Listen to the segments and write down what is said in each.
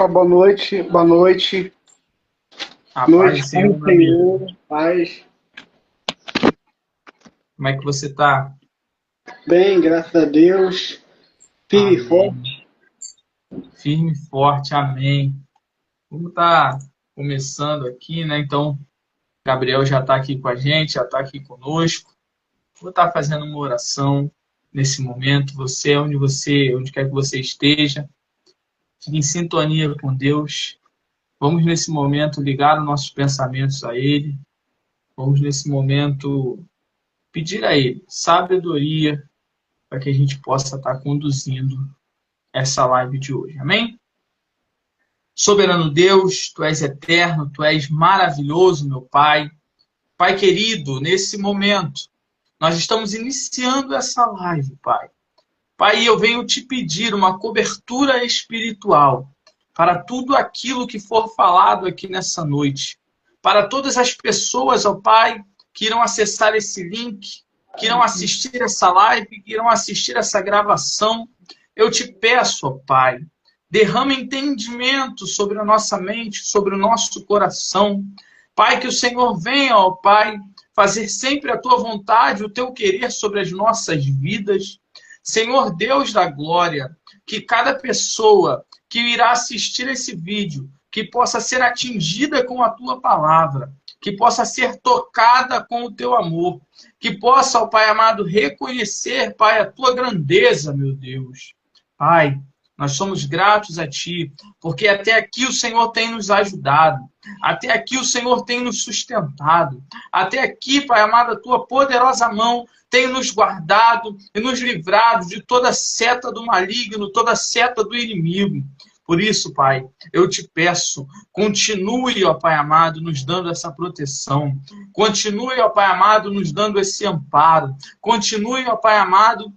Boa noite, boa noite. A paz Noite do com Senhor, o meu amigo. Senhor, paz. Como é que você tá? Bem, graças a Deus. Firme e Amém. forte. Firme e forte, amém. Vamos estar começando aqui, né? Então, Gabriel já está aqui com a gente, já está aqui conosco. Vou estar fazendo uma oração nesse momento. Onde quer que você esteja, fique em sintonia com Deus. Vamos nesse momento ligar os nossos pensamentos a Ele. Vamos nesse momento pedir a Ele sabedoria para que a gente possa estar conduzindo essa live de hoje. Amém? Soberano Deus, Tu és eterno, Tu és maravilhoso, meu Pai. Pai querido, nesse momento, nós estamos iniciando essa live, Pai. Pai, eu venho te pedir uma cobertura espiritual para tudo aquilo que for falado aqui nessa noite. Para todas as pessoas, ó Pai, que irão acessar esse link, que irão assistir essa live, que irão assistir essa gravação, eu te peço, ó Pai, derrama entendimento sobre a nossa mente, sobre o nosso coração. Pai, que o Senhor venha, ó Pai, fazer sempre a tua vontade, o teu querer sobre as nossas vidas. Senhor Deus da glória, que cada pessoa que irá assistir esse vídeo, que possa ser atingida com a tua palavra, que possa ser tocada com o teu amor, que possa, ó Pai amado, reconhecer, Pai, a tua grandeza, meu Deus. Pai, nós somos gratos a Ti, porque até aqui o Senhor tem nos ajudado, até aqui o Senhor tem nos sustentado, até aqui, Pai amado, a Tua poderosa mão tem nos guardado e nos livrado de toda seta do maligno, toda seta do inimigo. Por isso, Pai, eu te peço, continue, ó Pai amado, nos dando essa proteção. Continue, ó Pai amado, nos dando esse amparo. Continue, ó Pai amado,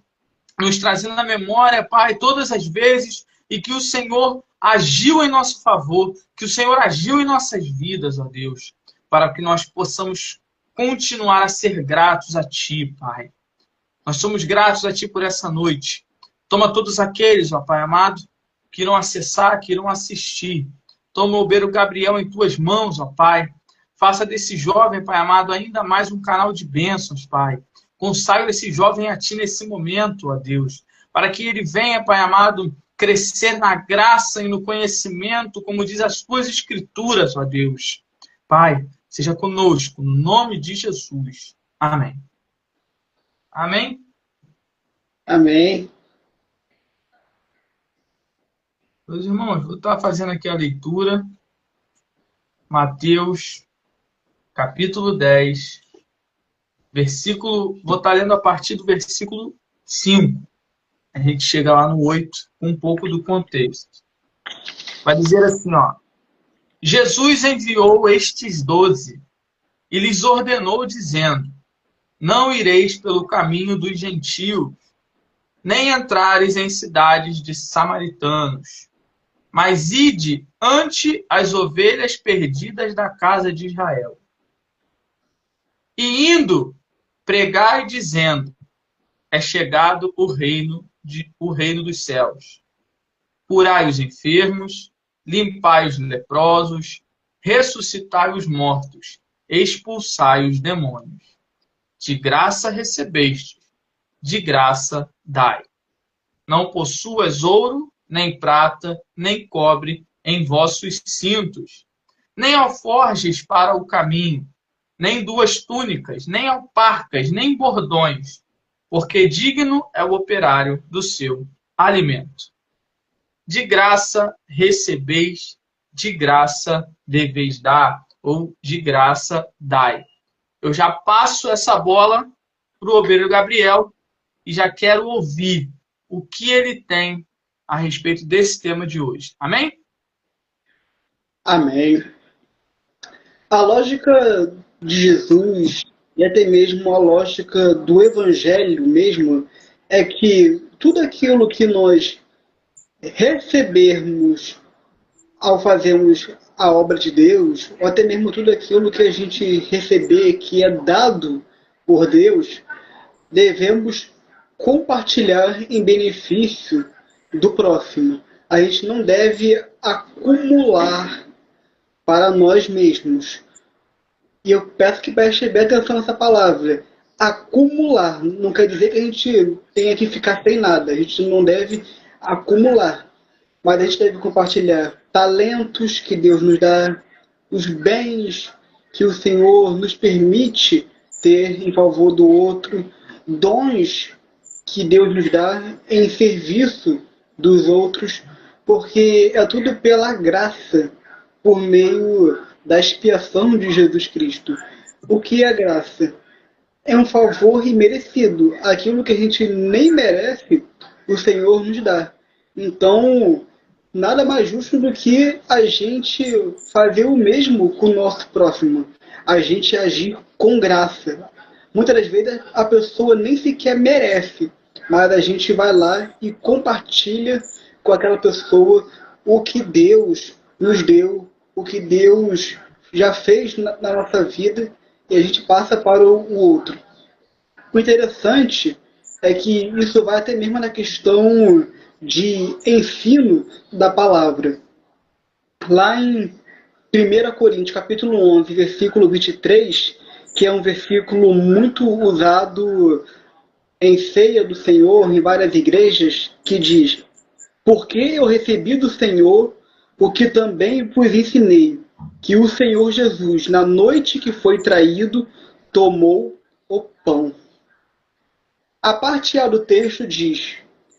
nos trazendo na memória, Pai, todas as vezes e que o Senhor agiu em nosso favor, que o Senhor agiu em nossas vidas, ó Deus, para que nós possamos continuar a ser gratos a Ti, Pai. Nós somos gratos a Ti por essa noite. Toma todos aqueles, ó Pai amado, que irão acessar, que irão assistir. Toma o obreiro Gabriel em Tuas mãos, ó Pai. Faça desse jovem, Pai amado, ainda mais um canal de bênçãos, Pai. Consagra esse jovem a Ti nesse momento, ó Deus, para que ele venha, Pai amado, crescer na graça e no conhecimento, como diz as Tuas Escrituras, ó Deus. Pai, seja conosco, no nome de Jesus. Amém. Amém? Amém. Meus irmãos, vou estar fazendo aqui a leitura. Mateus, capítulo 10, vou estar lendo a partir do versículo 5. A gente chega lá no 8, com um pouco do contexto. Vai dizer assim, ó. Jesus enviou estes 12 e lhes ordenou, dizendo: não ireis pelo caminho dos gentios, nem entrareis em cidades de samaritanos, mas ide ante as ovelhas perdidas da casa de Israel. E indo, pregai dizendo: é chegado o reino dos céus. Curai os enfermos, limpai os leprosos, ressuscitai os mortos, expulsai os demônios. De graça recebestes, de graça dai. Não possuas ouro, nem prata, nem cobre em vossos cintos, nem alforjes para o caminho, nem 2 túnicas, nem alparcas, nem bordões, porque digno é o operário do seu alimento. De graça recebeis, de graça deveis dar, ou de graça dai. Eu já passo essa bola para o obreiro Gabriel e já quero ouvir o que ele tem a respeito desse tema de hoje. Amém? Amém. A lógica de Jesus, e até mesmo a lógica do Evangelho mesmo, é que tudo aquilo que nós recebermos ao fazermos a obra de Deus, ou até mesmo tudo aquilo que a gente receber que é dado por Deus, devemos compartilhar em benefício do próximo. a gente não deve acumular para nós mesmos. E eu peço que preste bem atenção nessa palavra. Acumular não quer dizer que a gente tenha que ficar sem nada. A gente não deve acumular. Mas a gente deve compartilhar talentos que Deus nos dá, os bens que o Senhor nos permite ter em favor do outro, dons que Deus nos dá em serviço dos outros, porque é tudo pela graça, por meio da expiação de Jesus Cristo. O que é graça? É um favor imerecido. Aquilo que a gente nem merece, o Senhor nos dá. Então, nada mais justo do que a gente fazer o mesmo com o nosso próximo. A gente agir com graça. Muitas das vezes a pessoa nem sequer merece, mas a gente vai lá e compartilha com aquela pessoa o que Deus nos deu, o que Deus já fez na nossa vida, e a gente passa para o outro. O interessante é que isso vai até mesmo na questão de ensino da palavra. Lá em 1 Coríntios, capítulo 11, versículo 23, que é um versículo muito usado em ceia do Senhor, em várias igrejas, que diz: porque eu recebi do Senhor o que também vos ensinei, que o Senhor Jesus, na noite que foi traído, tomou o pão. A parte A do texto diz: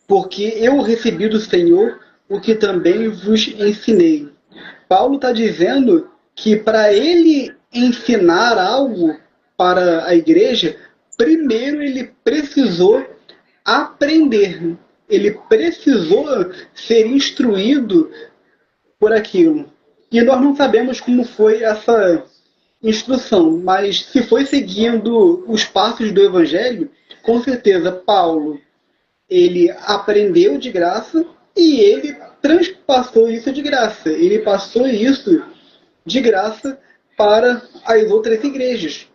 porque eu recebi do Senhor o que também vos ensinei. Paulo está dizendo que para ele ensinar algo para a igreja, primeiro ele precisou aprender. Ele precisou ser instruído por aquilo. E nós não sabemos como foi essa instrução, mas se foi seguindo os passos do Evangelho, com certeza Paulo ele aprendeu de graça e ele transpassou isso de graça. Ele passou isso de graça para as outras igrejas.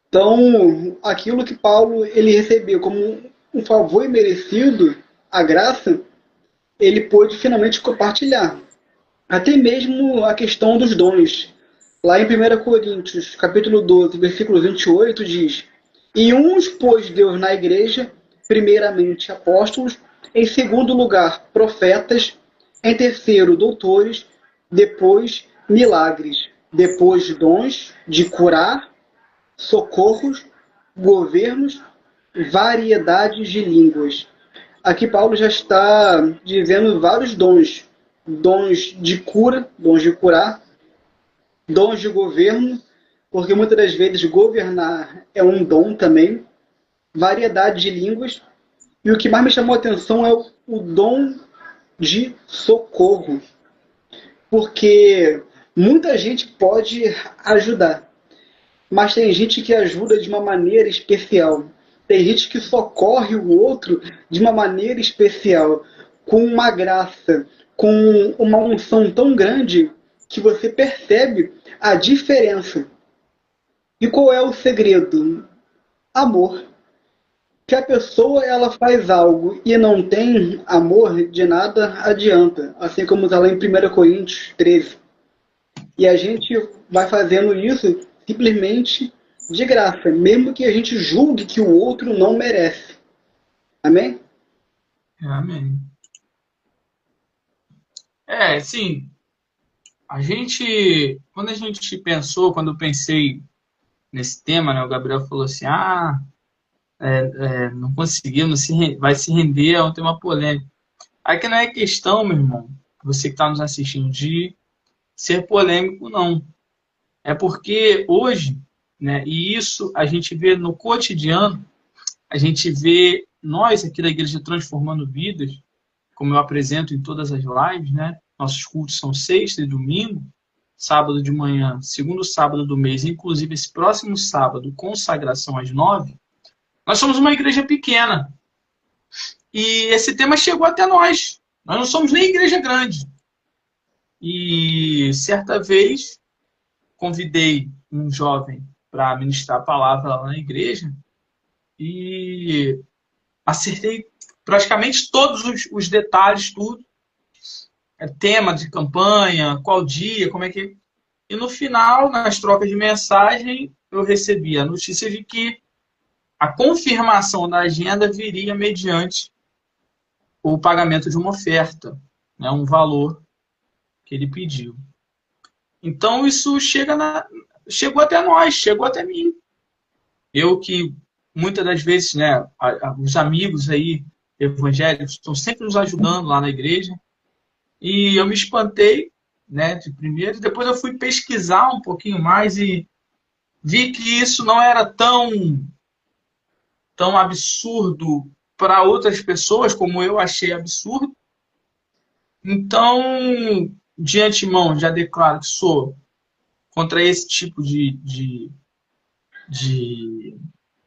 Então, aquilo que Paulo ele recebeu como um favor imerecido, a graça, ele pôde finalmente compartilhar. Até mesmo a questão dos dons. Lá em 1 Coríntios, capítulo 12, versículo 28, diz: e uns pôs Deus na igreja, primeiramente apóstolos, em segundo lugar profetas, em terceiro doutores, depois milagres, depois dons de curar, socorros, governos, variedades de línguas. Aqui Paulo já está dizendo vários dons. Dons de cura, dons de curar, dons de governo, porque muitas das vezes governar é um dom também, variedade de línguas, e o que mais me chamou a atenção é o dom de socorro, porque muita gente pode ajudar, mas tem gente que ajuda de uma maneira especial. Tem gente que socorre o outro de uma maneira especial, com uma graça, com uma unção tão grande que você percebe a diferença. E qual é o segredo? Amor. Se a pessoa ela faz algo e não tem amor, de nada adianta. Assim como está lá em 1 Coríntios 13. E a gente vai fazendo isso simplesmente de graça, mesmo que a gente julgue que o outro não merece. Amém? Amém. Sim. Quando a gente pensou, quando eu pensei nesse tema, né, o Gabriel falou assim, não conseguimos, vai se render a um tema polêmico. Aqui não é questão, meu irmão, você que está nos assistindo, de ser polêmico, não. É porque hoje, né, e isso a gente vê no cotidiano, a gente vê nós aqui da Igreja Transformando Vidas, como eu apresento em todas as lives, né? Nossos cultos são sexta e domingo, sábado de manhã, segundo sábado do mês, inclusive esse próximo sábado, consagração às 9. Nós somos uma igreja pequena. E esse tema chegou até nós. Nós não somos nem igreja grande. E certa vez, convidei um jovem para ministrar a palavra lá na igreja e acertei praticamente todos os detalhes, tudo. tema de campanha, qual dia, como é que... E no final, nas trocas de mensagem, eu recebi a notícia de que a confirmação da agenda viria mediante o pagamento de uma oferta, né, um valor que ele pediu. Então, isso chegou até nós, chegou até mim. Eu que, muitas das vezes, né, os amigos aí evangélicos estão sempre nos ajudando lá na igreja, e eu me espantei, né, de primeiro, depois eu fui pesquisar um pouquinho mais e vi que isso não era tão absurdo para outras pessoas como eu achei absurdo. Então, de antemão, já declaro que sou contra esse tipo de,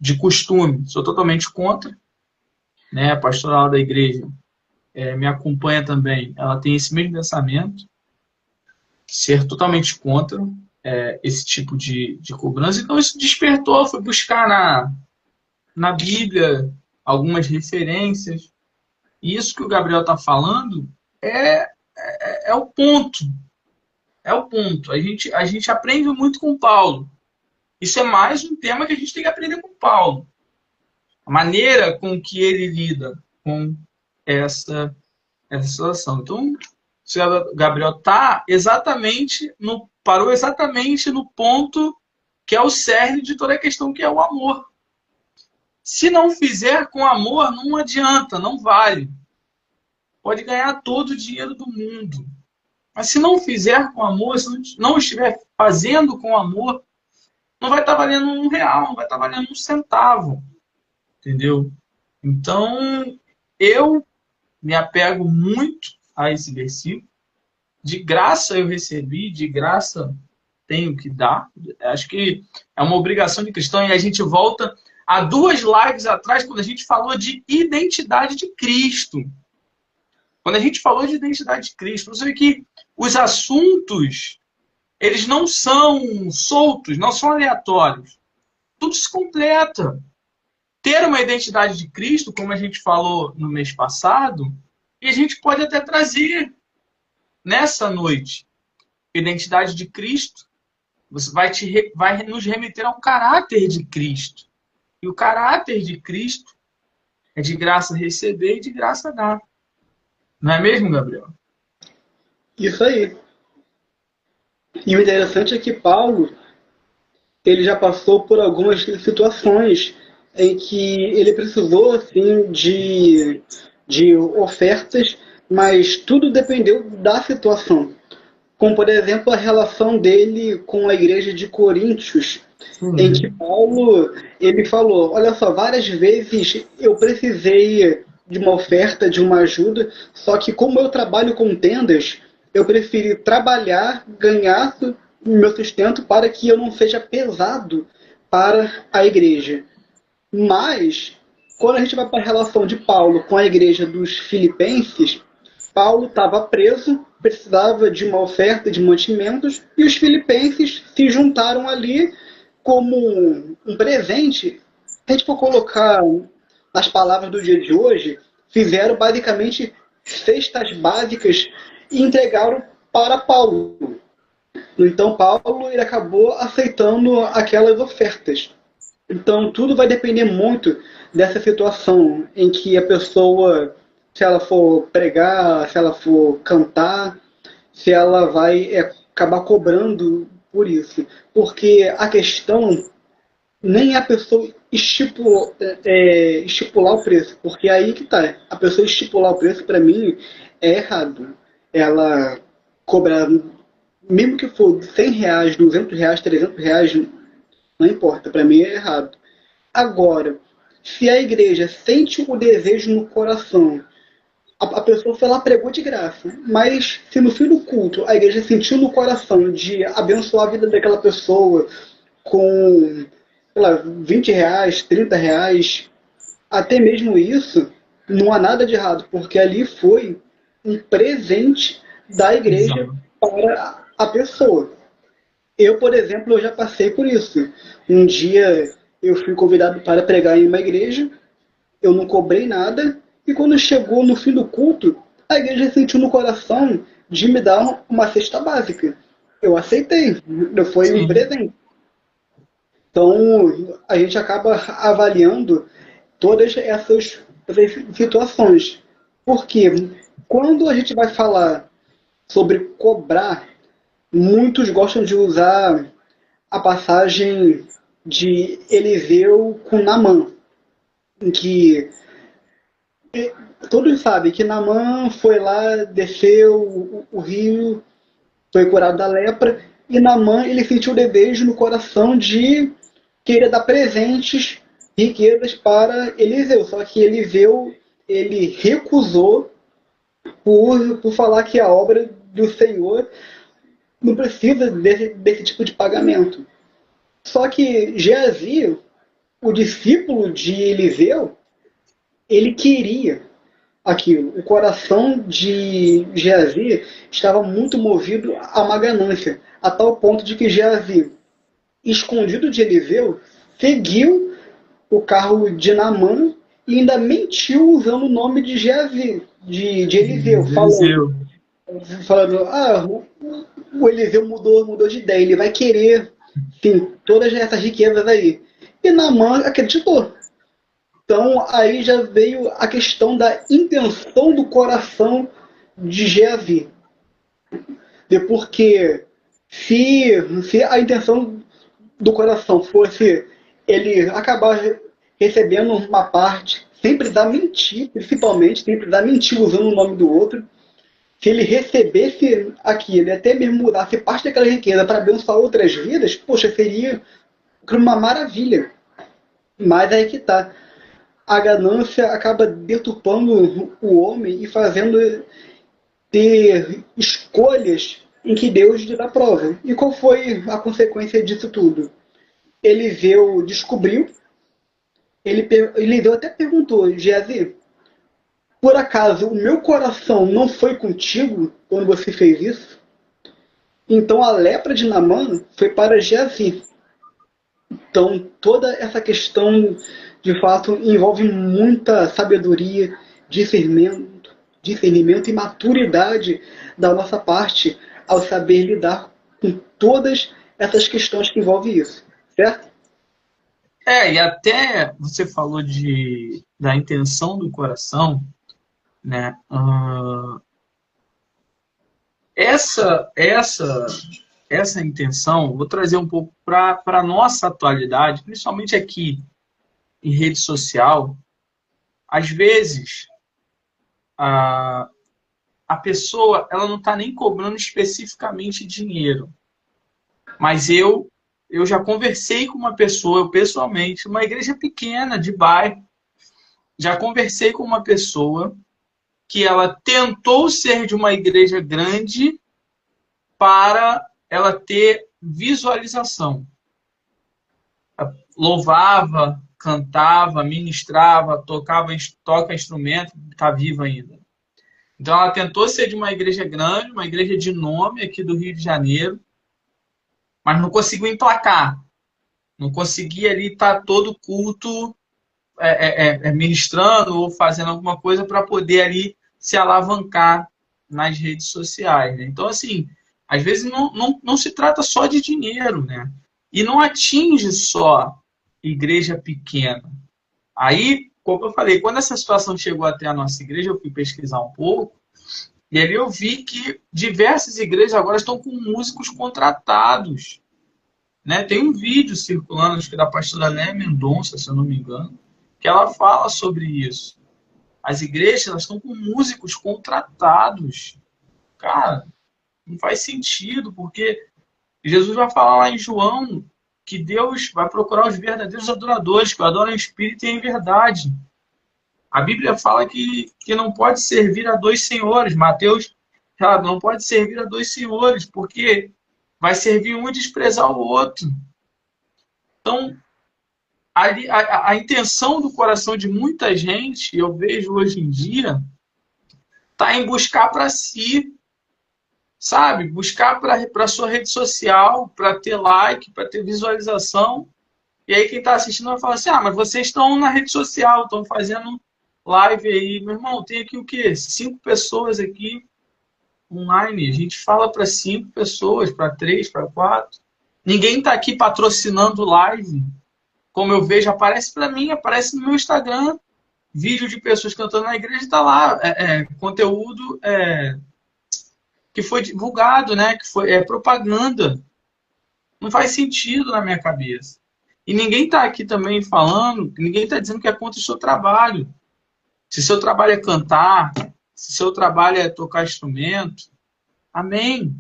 de costume, sou totalmente contra, né? A pastoral da igreja me acompanha também, ela tem esse mesmo pensamento, ser totalmente contra esse tipo de cobrança. Então, isso despertou, fui buscar na Bíblia algumas referências, e isso que o Gabriel está falando é o ponto. É o ponto. A gente aprende muito com Paulo. Isso é mais um tema que a gente tem que aprender com Paulo. A maneira com que ele lida com essa situação. Então, o Gabriel parou exatamente no ponto que é o cerne de toda a questão, que é o amor. Se não fizer com amor, não adianta, não vale. Pode ganhar todo o dinheiro do mundo. Mas se não fizer com amor, se não estiver fazendo com amor, não vai estar valendo R$ 1, não vai estar valendo R$ 1. Entendeu? Então, eu me apego muito a esse versículo. De graça eu recebi, de graça tenho que dar. Acho que é uma obrigação de cristão. E a gente volta a 2 lives atrás, quando a gente falou de identidade de Cristo. Quando a gente falou de identidade de Cristo, você vê que os assuntos, eles não são soltos, não são aleatórios. Tudo se completa. Ter uma identidade de Cristo, como a gente falou no mês passado, e a gente pode até trazer nessa noite. Identidade de Cristo, você vai nos remeter ao caráter de Cristo. E o caráter de Cristo é de graça receber e de graça dar. Não é mesmo, Gabriel? Isso aí. E o interessante é que Paulo, ele já passou por algumas situações em que ele precisou assim de ofertas, mas tudo dependeu da situação. Como, por exemplo, a relação dele com a igreja de Coríntios, em que Paulo ele falou, olha só, várias vezes eu precisei de uma oferta, de uma ajuda, só que como eu trabalho com tendas, eu preferi trabalhar, ganhar meu sustento para que eu não seja pesado para a igreja. Mas, quando a gente vai para a relação de Paulo com a igreja dos Filipenses, Paulo estava preso, precisava de uma oferta de mantimentos, e os filipenses se juntaram ali como um presente. Se a gente for colocar nas palavras do dia de hoje, fizeram basicamente cestas básicas e entregaram para Paulo. Então Paulo ele acabou aceitando aquelas ofertas. Então tudo vai depender muito dessa situação em que a pessoa, se ela for pregar, se ela for cantar, se ela vai acabar cobrando por isso. Porque a questão nem é a pessoa estipular o preço, porque aí que tá. A pessoa estipular o preço, para mim, é errado. Ela cobrar, mesmo que for R$ 100, R$ 200, R$ 300, não importa, para mim é errado. Agora, se a igreja sente o desejo no coração, a pessoa foi lá, pregou de graça, mas se no fim do culto a igreja sentiu no coração de abençoar a vida daquela pessoa com, sei lá, R$ 20, R$ 30, até mesmo isso, não há nada de errado, porque ali foi um presente da igreja Exato. para a pessoa. Eu, por exemplo, eu já passei por isso. Um dia eu fui convidado para pregar em uma igreja, eu não cobrei nada, e quando chegou no fim do culto, a igreja sentiu no coração de me dar uma cesta básica. Eu aceitei, foi um sim, presente. Então, a gente acaba avaliando todas essas situações. Porque quando a gente vai falar sobre cobrar, muitos gostam de usar a passagem de Eliseu com Naamã, em que todos sabem que Naamã foi lá, desceu o rio, foi curado da lepra, e Naamã ele sentiu o desejo no coração de querer dar presentes, riquezas para Eliseu. Só que Eliseu ele recusou por falar que a obra do Senhor não precisa desse tipo de pagamento. Só que Geazi, o discípulo de Eliseu, ele queria aquilo. O coração de Geazi estava muito movido a uma ganância, a tal ponto de que Geazi, escondido de Eliseu, seguiu o carro de Naamã e ainda mentiu usando o nome de Geazi, de Eliseu, Eliseu. falando, o Eliseu mudou de ideia, ele vai querer, sim, todas essas riquezas aí. E Naamã acreditou. Então aí já veio a questão da intenção do coração de Geazi. Porque se a intenção do coração fosse ele acabar recebendo uma parte, sem precisar mentir, principalmente, sem precisar mentir usando o nome do outro, se ele recebesse aquilo e até mesmo mudasse parte daquela riqueza para abençoar outras vidas, poxa, seria uma maravilha. Mas aí que tá. A ganância acaba deturpando o homem e fazendo ter escolhas em que Deus lhe dá prova. E qual foi a consequência disso tudo? Eliseu descobriu, Eliseu até perguntou, Geazi, por acaso o meu coração não foi contigo quando você fez isso? Então a lepra de Naamã foi para Geazi. Então toda essa questão, de fato, envolve muita sabedoria, discernimento e maturidade da nossa parte ao saber lidar com todas essas questões que envolvem isso, certo? E até você falou da intenção do coração, né? Essa intenção, vou trazer um pouco para a nossa atualidade, principalmente aqui em rede social. Às vezes, a pessoa ela não está nem cobrando especificamente dinheiro, mas eu já conversei com uma pessoa, eu pessoalmente, uma igreja pequena de bairro, já conversei com uma pessoa que ela tentou ser de uma igreja grande para ela ter visualização. Louvava, cantava, ministrava, toca instrumento, está viva ainda. Então ela tentou ser de uma igreja grande, uma igreja de nome aqui do Rio de Janeiro, mas não conseguiu emplacar. Não conseguia ali estar todo culto ministrando ou fazendo alguma coisa para poder ali se alavancar nas redes sociais. Né? Então, assim, às vezes não se trata só de dinheiro, né? E não atinge só igreja pequena. Aí, como eu falei, quando essa situação chegou até a nossa igreja, eu fui pesquisar um pouco, e ali eu vi que diversas igrejas agora estão com músicos contratados. Né? Tem um vídeo circulando, acho que da pastora Léa Mendonça, se eu não me engano, que ela fala sobre isso. As igrejas elas estão com músicos contratados. Cara, não faz sentido, porque Jesus vai falar lá em João que Deus vai procurar os verdadeiros adoradores, que adoram em espírito e em verdade. A Bíblia fala que não pode servir a dois senhores. Mateus fala, não pode servir a dois senhores, porque vai servir um e desprezar o outro. Então, a intenção do coração de muita gente, eu vejo hoje em dia, está em buscar para si, sabe? Buscar para a sua rede social, para ter like, para ter visualização. E aí quem está assistindo vai falar assim, mas vocês estão na rede social, estão fazendo live aí. Meu irmão, tem aqui o quê? 5 pessoas aqui. online. A gente fala para 5 pessoas, para 3, para 4. Ninguém está aqui patrocinando live. Como eu vejo, aparece para mim, aparece no meu Instagram. Vídeo de pessoas cantando na igreja, está lá. Conteúdo que foi divulgado, né? Que foi propaganda. Não faz sentido na minha cabeça. E ninguém está aqui também falando, ninguém está dizendo que é contra o seu trabalho. Se seu trabalho é cantar, se seu trabalho é tocar instrumento, amém.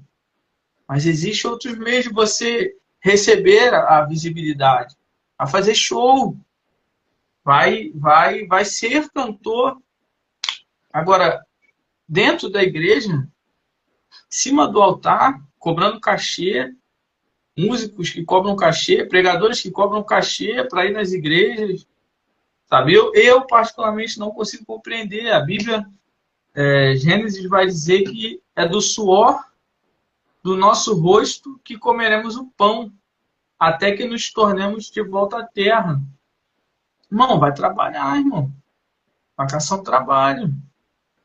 Mas existe outros meios de você receber a visibilidade, a fazer show, vai ser cantor. Agora, dentro da igreja, em cima do altar, cobrando cachê, músicos que cobram cachê, pregadores que cobram cachê para ir nas igrejas, sabe? Eu particularmente não consigo compreender. A Bíblia, Gênesis vai dizer que é do suor do nosso rosto que comeremos o pão, até que nos tornemos de volta à terra. Irmão, vai trabalhar, irmão. Vai caçar um trabalho.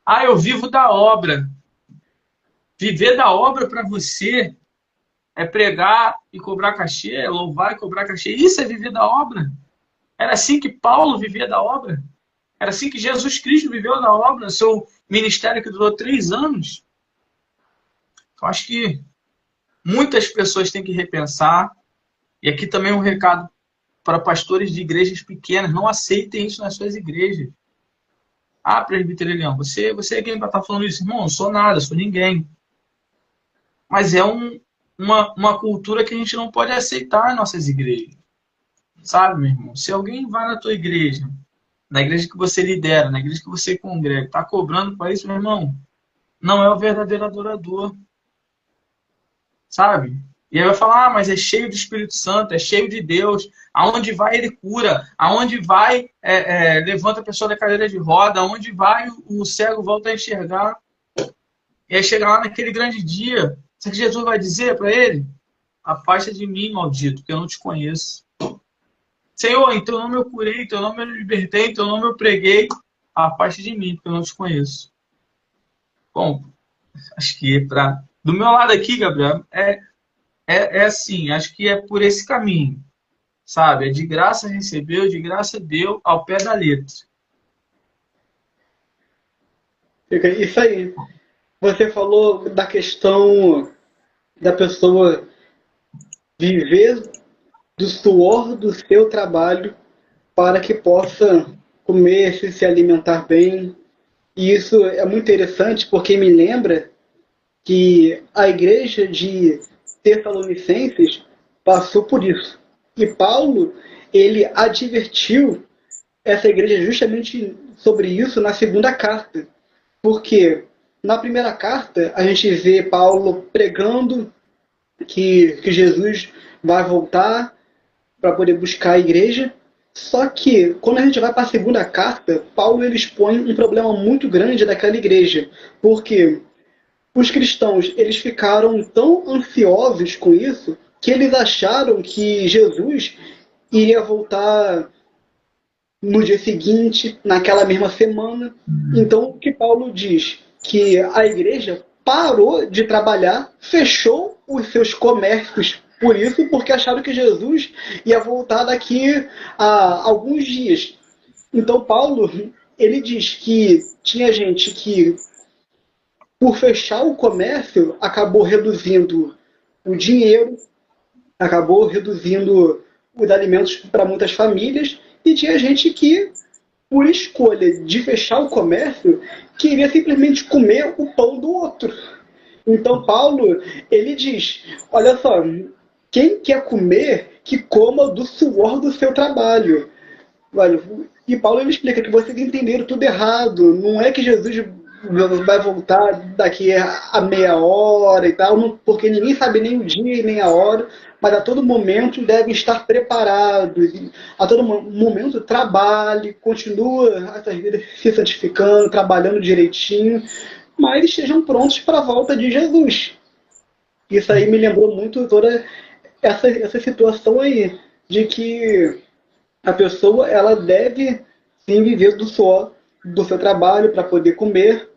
Ah, eu vivo da obra. Viver da obra para você é pregar e cobrar cachê, é louvar e cobrar cachê. Isso é viver da obra. Era assim que Paulo vivia da obra. Era assim que Jesus Cristo viveu da obra. Seu ministério que durou 3 anos. Eu acho que muitas pessoas têm que repensar. E aqui também um recado para pastores de igrejas pequenas. Não aceitem isso nas suas igrejas. Ah, presbítero Leão, você é quem vai estar falando isso? Irmão, não sou nada, sou ninguém. Mas é uma cultura que a gente não pode aceitar em nossas igrejas. Sabe, meu irmão? Se alguém vai na tua igreja, na igreja que você lidera, na igreja que você congrega, está cobrando para isso, meu irmão, não é o verdadeiro adorador. Sabe? E aí vai falar, mas é cheio do Espírito Santo, é cheio de Deus. Aonde vai, ele cura. Aonde vai, levanta a pessoa da cadeira de roda. Aonde vai, o cego volta a enxergar. E aí chega lá naquele grande dia, sabe o que Jesus vai dizer para ele? Afasta de mim, maldito, que eu não te conheço. Senhor, em teu nome eu curei, em teu nome eu libertei, em teu nome eu preguei. Afasta de mim, porque eu não te conheço. Bom, acho que do meu lado aqui, Gabriel, é assim, acho que é por esse caminho, sabe? É de graça recebeu, de graça deu, ao pé da letra. Isso aí. Você falou da questão da pessoa viver do suor do seu trabalho para que possa comer, se alimentar bem. E isso é muito interessante porque me lembra que a igreja de Tessalonicenses passou por isso. E Paulo, ele advertiu essa igreja justamente sobre isso na segunda carta. Porque na primeira carta a gente vê Paulo pregando que Jesus vai voltar para poder buscar a igreja. Só que quando a gente vai para a segunda carta, Paulo ele expõe um problema muito grande daquela igreja. Porque os cristãos eles ficaram tão ansiosos com isso que eles acharam que Jesus iria voltar no dia seguinte, naquela mesma semana. Então, o que Paulo diz? Que a igreja parou de trabalhar, fechou os seus comércios por isso, porque acharam que Jesus ia voltar daqui a alguns dias. Então, Paulo, ele diz que tinha gente que, por fechar o comércio, acabou reduzindo o dinheiro, acabou reduzindo os alimentos para muitas famílias, e tinha gente que, por escolha de fechar o comércio, queria simplesmente comer o pão do outro. Então Paulo, ele diz, olha só, quem quer comer, que coma do suor do seu trabalho. E Paulo ele explica que vocês entenderam tudo errado. Não é que Jesus vai voltar daqui a meia hora e tal, porque ninguém sabe nem o dia nem a hora, mas a todo momento devem estar preparados. A todo momento trabalhe, continua a sua vida se santificando, trabalhando direitinho, mas estejam prontos para a volta de Jesus. Isso aí me lembrou muito toda essa situação aí, de que a pessoa ela deve sim viver do suor do seu trabalho para poder comer,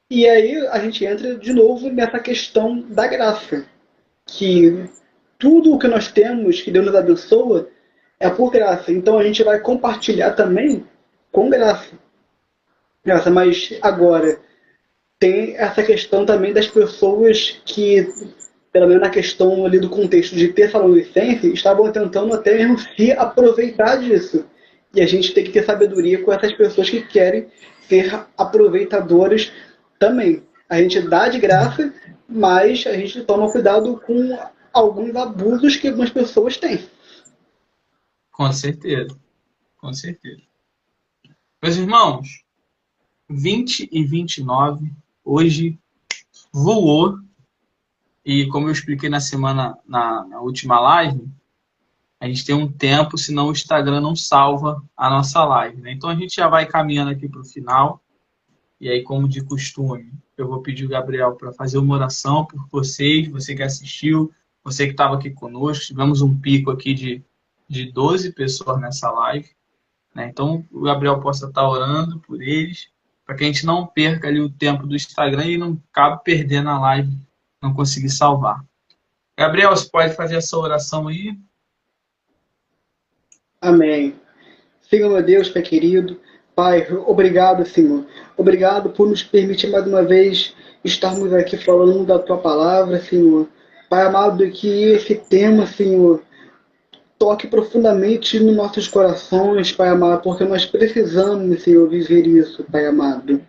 E aí a gente entra de novo nessa questão da graça, que tudo o que nós temos, que Deus nos abençoa, é por graça. Então a gente vai compartilhar também com graça. Graça, mas agora tem essa questão também das pessoas que, pelo menos na questão ali do contexto de Tessalonicense, estavam tentando até mesmo se aproveitar disso. E a gente tem que ter sabedoria com essas pessoas que querem ser aproveitadoras também. A gente dá de graça, mas a gente toma cuidado com alguns abusos que algumas pessoas têm. Com certeza, com certeza. Meus irmãos, 20 e 29, hoje voou. E como eu expliquei na última live, a gente tem um tempo, senão o Instagram não salva a nossa live, né? Então a gente já vai caminhando aqui para o final. E aí, como de costume, eu vou pedir o Gabriel para fazer uma oração por vocês, você que assistiu, você que estava aqui conosco. Tivemos um pico aqui de 12 pessoas nessa live, né? Então o Gabriel possa estar orando por eles, para que a gente não perca ali o tempo do Instagram e não acabe perdendo a live, não conseguir salvar. Gabriel, você pode fazer essa oração aí? Amém. Senhor, meu Deus, Pai querido, Pai, obrigado, Senhor. Obrigado por nos permitir mais uma vez estarmos aqui falando da Tua palavra, Senhor. Pai amado, que esse tema, Senhor, toque profundamente nos nossos corações, Pai amado, porque nós precisamos, Senhor, viver isso, Pai amado.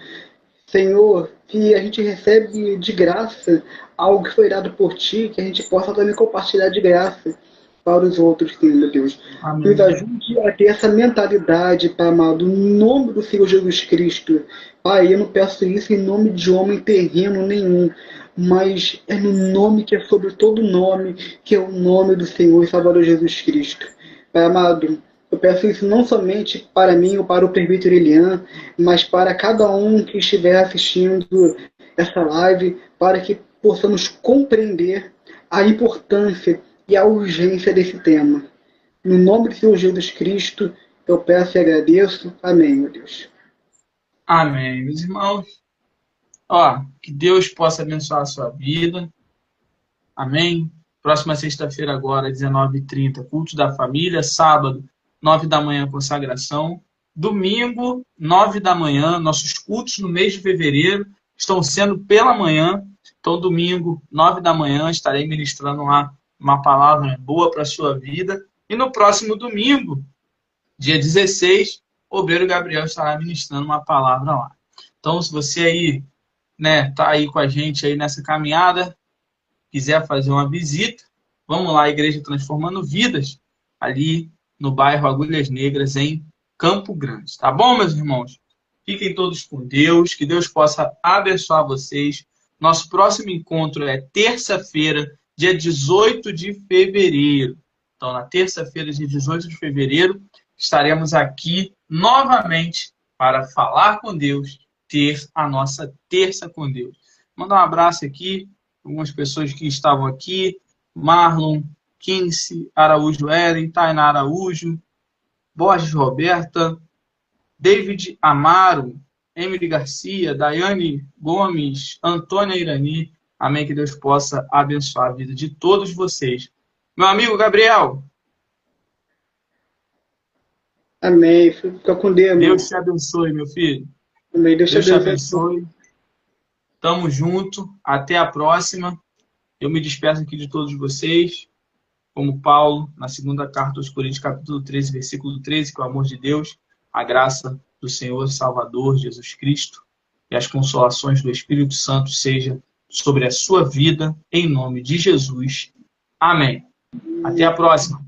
Senhor, que a gente recebe de graça algo que foi dado por Ti, que a gente possa também compartilhar de graça para os outros, Senhor, meu Deus. Amém. Nos ajude a ter essa mentalidade, Pai amado, no nome do Senhor Jesus Cristo. Pai, eu não peço isso em nome de homem terreno nenhum, mas é no nome que é sobre todo nome, que é o nome do Senhor e Salvador Jesus Cristo. Pai amado, eu peço isso não somente para mim ou para o presbítero Elian, mas para cada um que estiver assistindo essa live, para que possamos compreender a importância e a urgência desse tema. No nome do Senhor Jesus Cristo, eu peço e agradeço. Amém, meu Deus. Amém, meus irmãos. Ó, que Deus possa abençoar a sua vida. Amém. Próxima sexta-feira agora, 19h30, culto da família. Sábado, 9 da manhã, consagração. Domingo, 9 da manhã, nossos cultos no mês de fevereiro estão sendo pela manhã. Então, domingo, 9 da manhã, estarei ministrando uma palavra boa para a sua vida. E no próximo domingo, dia 16, o obreiro Gabriel estará ministrando uma palavra lá. Então, se você aí, né, tá aí com a gente aí nessa caminhada, quiser fazer uma visita, vamos lá, Igreja Transformando Vidas, ali no bairro Agulhas Negras, em Campo Grande. Tá bom, meus irmãos? Fiquem todos com Deus, que Deus possa abençoar vocês. Nosso próximo encontro é terça-feira, dia 18 de fevereiro. Então, na terça-feira, dia 18 de fevereiro, estaremos aqui novamente para falar com Deus, ter a nossa terça com Deus. Mandar um abraço aqui, algumas pessoas que estavam aqui, Marlon, Quincy, Araújo Eren, Tainá Araújo, Borges Roberta, David Amaro, Emily Garcia, Daiane Gomes, Antônia Irani. Amém, que Deus possa abençoar a vida de todos vocês. Meu amigo Gabriel. Amém. Fica com Deus. Deus te abençoe, meu filho. Amém. Deus te abençoe. Tamo junto. Até a próxima. Eu me despeço aqui de todos vocês. Como Paulo, na segunda carta aos Coríntios, capítulo 13, versículo 13, que o amor de Deus, a graça do Senhor Salvador Jesus Cristo e as consolações do Espírito Santo seja sobre a sua vida, em nome de Jesus. Amém. Até a próxima.